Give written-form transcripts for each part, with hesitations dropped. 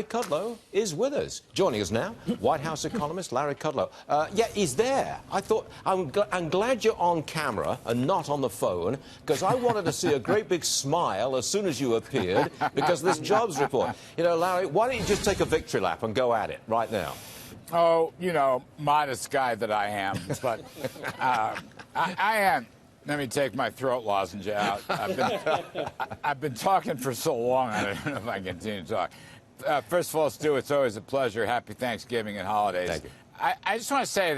Kudlow is with us. Joining us now, White House economist Larry Kudlow. Yeah, he's there. I'm glad you're on camera and not on the phone, because I wanted to see a great big smile as soon as you appeared, because this jobs report. You know, Larry, why don't you just take a victory lap and go at it right now? Oh, you know, modest guy that I am, but I am. Let me take my throat lozenge out. I've been talking for so long, I don't know if I can continue to talk. First of all, Stu, it's always a pleasure. Happy Thanksgiving and holidays. Thank you. I just want to say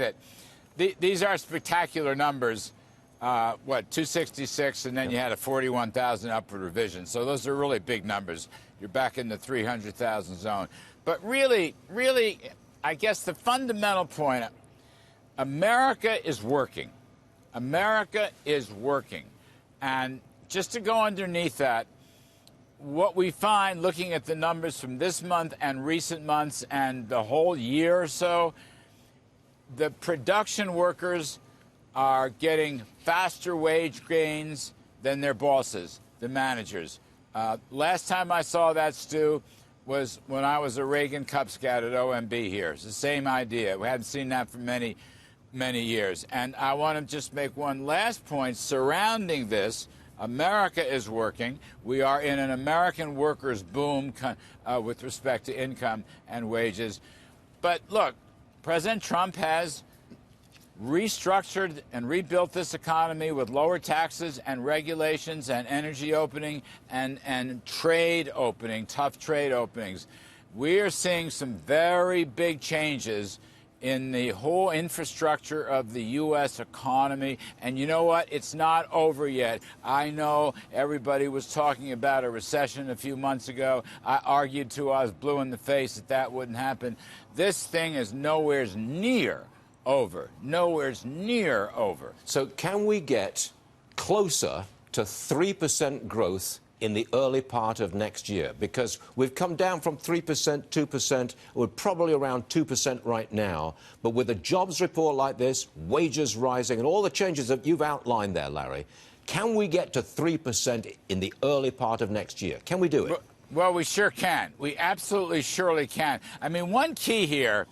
that these are spectacular numbers. 266, and then you had a 41,000 upward revision. So those are really big numbers. You're back in the 300,000 zone. But really, I guess the fundamental point, America is working. America is working. And just to go underneath that, what we find looking at the numbers from this month and recent months and the whole year or so, the production workers are getting faster wage gains than their bosses, the managers. Last time I saw that, Stu, was when I was a Reagan Cub Scout at OMB here. It's the same idea. We hadn't seen that for many years. And I want to just make one last point surrounding this. America is working. We are in an American workers' boom with respect to income and wages. But look, President Trump has restructured and rebuilt this economy with lower taxes and regulations and energy opening and trade opening, tough trade openings. We are seeing some very big changes in the whole infrastructure of the U.S. economy. And you know what? It's not over yet. I know everybody was talking about a recession a few months ago. I argued till I was blue in the face that wouldn't happen. This thing is nowhere near over. Nowhere near over. So can we get closer to 3% growth in the early part of next year? Because we've come down from 3%, 2%, we're probably around 2% right now. But with a jobs report like this, wages rising, and all the changes that you've outlined there, Larry, can we get to 3% in the early part of next year? Can we do it? Well, we sure can. We absolutely surely can. I mean, one key here,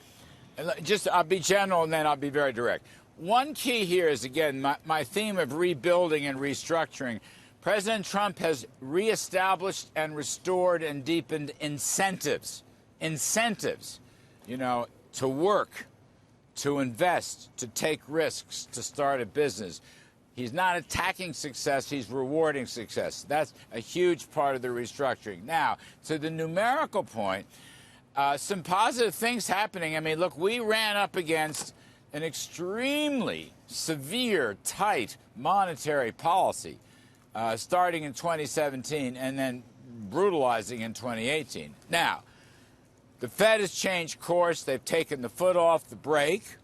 I'll be general and then I'll be very direct. One key here is, again, my theme of rebuilding and restructuring. President Trump has reestablished and restored and deepened incentives, you know, to work, to invest, to take risks, to start a business. He's not attacking success, he's rewarding success. That's a huge part of the restructuring. Now, to the numerical point, some positive things happening. I mean, look, we ran up against an extremely severe, tight monetary policy starting in 2017 and then brutalizing in 2018. Now, the Fed has changed course. They've taken the foot off the brake.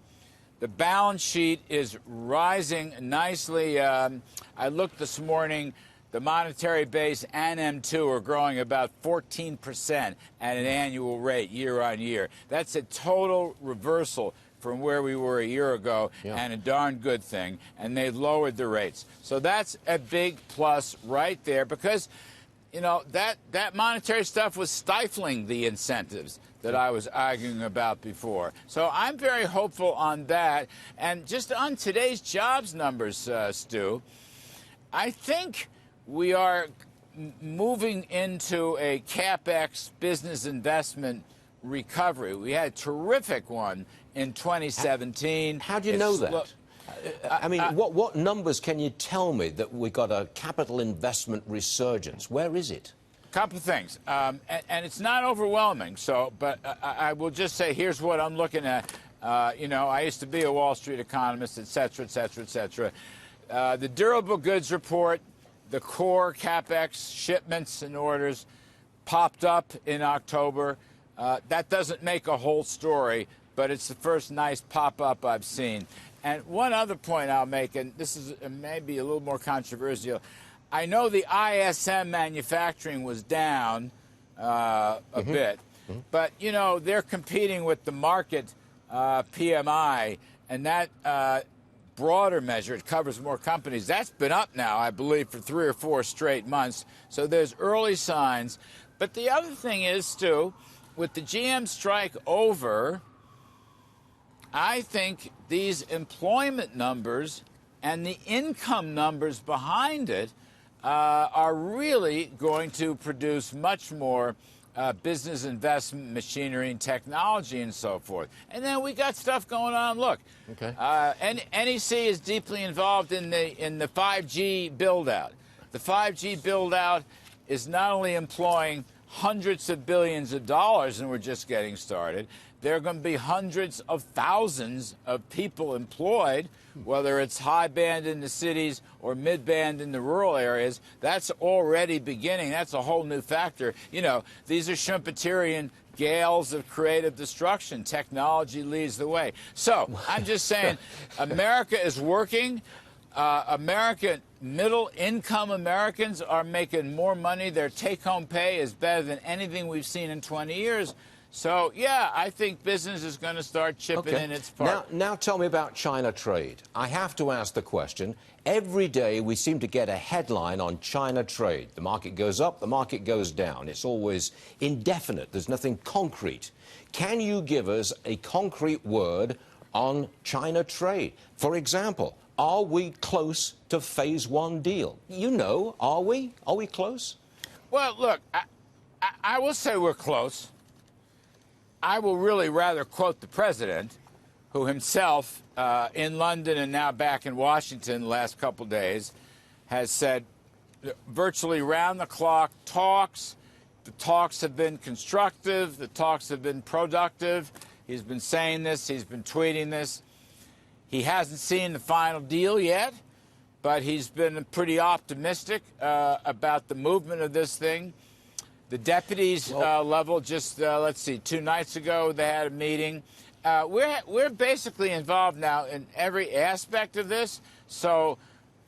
The balance sheet is rising nicely. I looked this morning. The monetary base and M2 are growing about 14% at an annual rate year on year. That's a total reversal from where we were a year ago, and a darn good thing. And they've lowered the rates. So that's a big plus right there, because, you know, that monetary stuff was stifling the incentives that I was arguing about before. So I'm very hopeful on that. And just on today's jobs numbers, Stu, I think we are moving into a CapEx business investment recovery. We had a terrific one in 2017. How do you know that? I mean, what numbers can you tell me that we got a capital investment resurgence? Where is it? A couple of things, and it's not overwhelming. So, but I will just say, here's what I'm looking at. You know, I used to be a Wall Street economist, et cetera, et cetera, et cetera. The durable goods report, the core CapEx shipments and orders popped up in October. That doesn't make a whole story, but it's the first nice pop-up I've seen. And one other point I'll make, and this is maybe a little more controversial. I know the ISM manufacturing was down a bit, but, you know, they're competing with the market PMI, and that broader measure, it covers more companies. That's been up now, I believe, for 3 or 4 straight months. So there's early signs. But the other thing is, Stu, with the GM strike over, I think these employment numbers and the income numbers behind it are really going to produce much more business investment, machinery, and technology, and so forth. And then we got stuff going on. Look, okay. NEC is deeply involved in the 5G build-out. The 5G build-out is not only employing hundreds of billions of dollars, and we're just getting started. There are going to be hundreds of thousands of people employed, whether it's high band in the cities or mid band in the rural areas. That's already beginning. That's a whole new factor. You know, these are Schumpeterian gales of creative destruction. Technology leads the way. So I'm just saying, America is working. Middle-income Americans are making more money. Their take-home pay is better than anything we've seen in 20 years. So, yeah, I think business is going to start chipping in its part. Now tell me about China trade. I have to ask the question. Every day we seem to get a headline on China trade. The market goes up, the market goes down. It's always indefinite. There's nothing concrete. Can you give us a concrete word on China trade? For example, are we close to phase one deal? You know, are we? Are we close? Well, look, I will say we're close. I will really rather quote the president, who himself, in London and now back in Washington the last couple of days, has said virtually round-the-clock talks. The talks have been constructive. The talks have been productive. He's been saying this. He's been tweeting this. He hasn't seen the final deal yet, but he's been pretty optimistic about the movement of this thing. The deputies level, just, let's see, 2 nights ago they had a meeting. We're basically involved now in every aspect of this, so,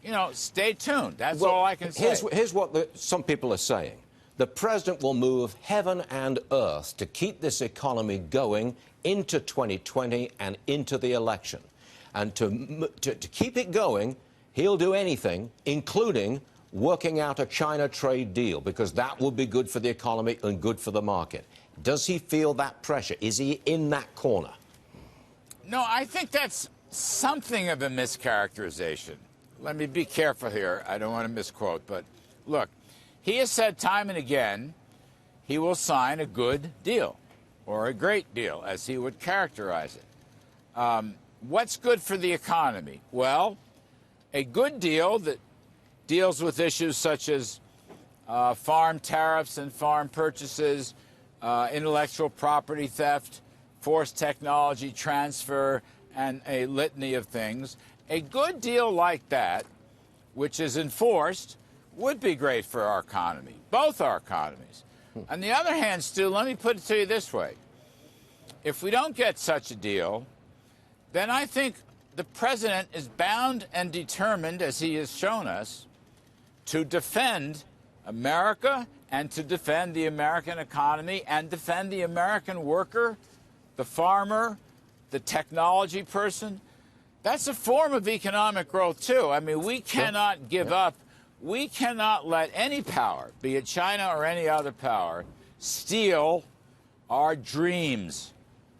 you know, stay tuned. That's all I can say. Here's what some people are saying. The president will move heaven and earth to keep this economy going into 2020 and into the election. And to keep it going, he'll do anything, including working out a China trade deal, because that will be good for the economy and good for the market. Does he feel that pressure? Is he in that corner? No, I think that's something of a mischaracterization. Let me be careful here. I don't want to misquote, but look, he has said time and again he will sign a good deal, or a great deal, as he would characterize it. What's good for the economy? Well, a good deal that deals with issues such as farm tariffs and farm purchases, intellectual property theft, forced technology transfer, and a litany of things. A good deal like that, which is enforced, would be great for our economy, both our economies. On the other hand, Stu, let me put it to you this way. If we don't get such a deal, then I think the president is bound and determined, as he has shown us, to defend America and to defend the American economy and defend the American worker, the farmer, the technology person. That's a form of economic growth, too. I mean, we cannot give up. We cannot let any power, be it China or any other power, steal our dreams,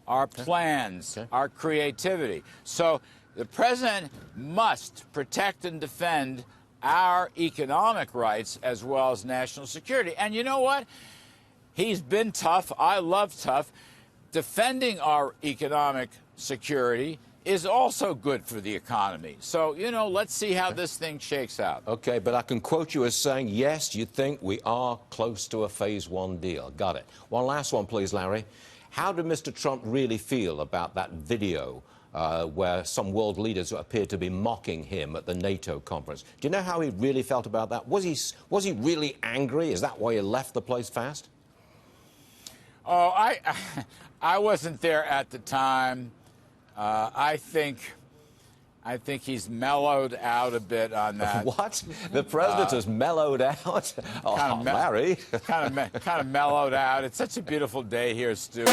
our plans, our creativity. So the president must protect and defend our economic rights as well as national security. And you know what? He's been tough. I love tough. Defending our economic security is also good for the economy. So, you know, let's see how this thing shakes out. Okay, but I can quote you as saying, yes, you think we are close to a phase one deal. Got it. One last one, please, Larry. How did Mr. Trump really feel about that video where some world leaders appeared to be mocking him at the NATO conference? Do you know how he really felt about that? Was he really angry? Is that why he left the place fast? Oh, I wasn't there at the time. I think he's mellowed out a bit on that. What? The president has mellowed out? Oh, Larry. kind of mellowed out. It's such a beautiful day here, Stu.